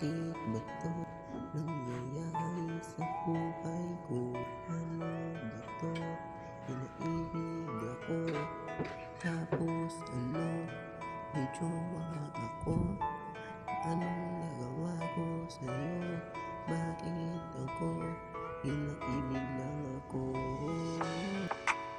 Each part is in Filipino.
Bakit ba ito nangyayari sa buhay ko? Ano ba ito? Pinaibig ako, tapos ano? May jowa ako. Anong nagawa ko sa'yo? Bakit ako? Pinaibig lang ako.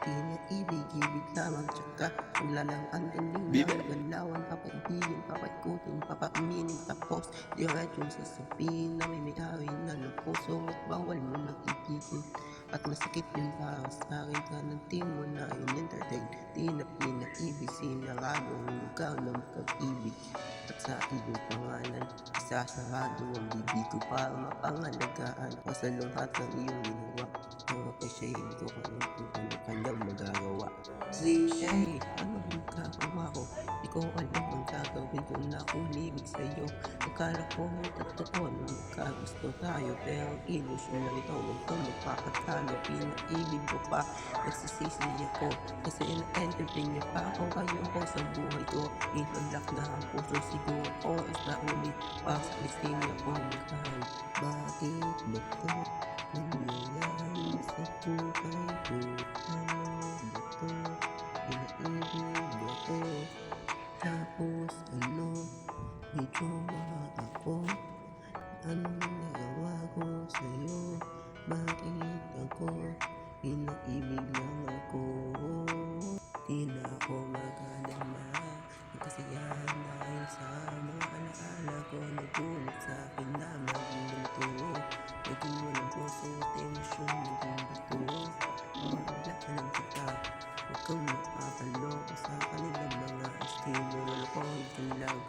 Pinaibig-ibig lamang, tsaka wala lang ang daling lang. Galawan, papaibigin, papaikutin, papaaminin, tapos diretsong sasabihin na may may-ari na ng puso at bawal mo nang ibigin. At masakit yun para sa akin, kanan di mo na yun entertain. Di na pinaibig, sinaradong lugar ng pag-ibig. At sa iyong pangalan, isasarado ang bibig ko para mapangalagaan pa sa lahat ng iyong ginawa. Kasi hindi ko kanyang magagawa. Kasi siya ano ang gagawa ko? Di ko alam ang gagawin ko na umibig sa'yo. Akala ko totoo na magkagusto tayo, pero ang ilusyon na ito, huwag kang magpapatalo. Pinaibig ko pa, nagsisisi ako kasi na-entertain niya pa ako. Ayoko sa buhay ko, inalak na ang puso. Siguro oras na ulit para sa listing ako magkahan. Bakit ba ito nangyayari sa buhay ko? Ano ba ito? Pinaibig ako, tapos ano? May jowa ako. Anong nagawa ko sa'yo? Bakit ako? Pinaibig lang ako. Di na ako magdadama ng kasiyahan dahil sa mga alaala ko. Nagulat sa'kin na maging ganito. Naging walang puso at emosyon, naging bato. Wala ka lang kita, huwag kang makakaloko sa kanilang mga estilo. Walakohin ka lang,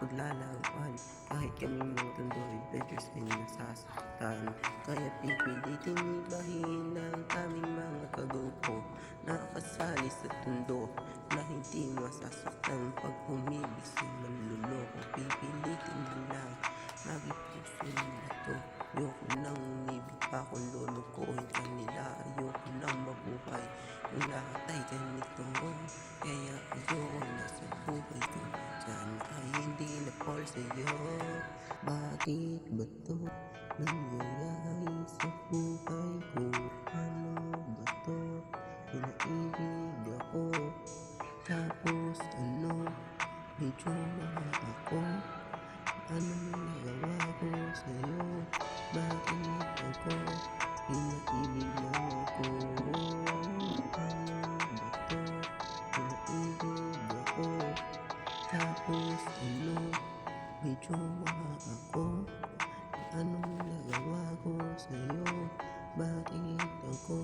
maglalawan. Kahit kaming mga tondo, adventures ay nasasaktan. Kaya pipilitin ibahin ang aming mga kagrupo. Nakakasali sa tundo na hindi masasaktan. Pag umibig si manluloko, pipilitin lang lagi puso nila to. Ayoko nang umibig pa kung lulukuhin ka nila. Ayoko nang mabuhay yung lahat ay ganito. Kaya ayoko na sa buhay ko, sana ay hindi na fall sa'yo. Bakit ba ito nangyayari sa buhay ko? Ano ba ito? Pinaibig ako, tapos ano? May jowa ako. Anong nagawa ko sa'yo? Bakit ako? Pinaibig lang ako. Ano ba ito? Pinaibig ako, tapos ano? May jowa ako. Anong nagawa ko sa'yo? Bakit ako?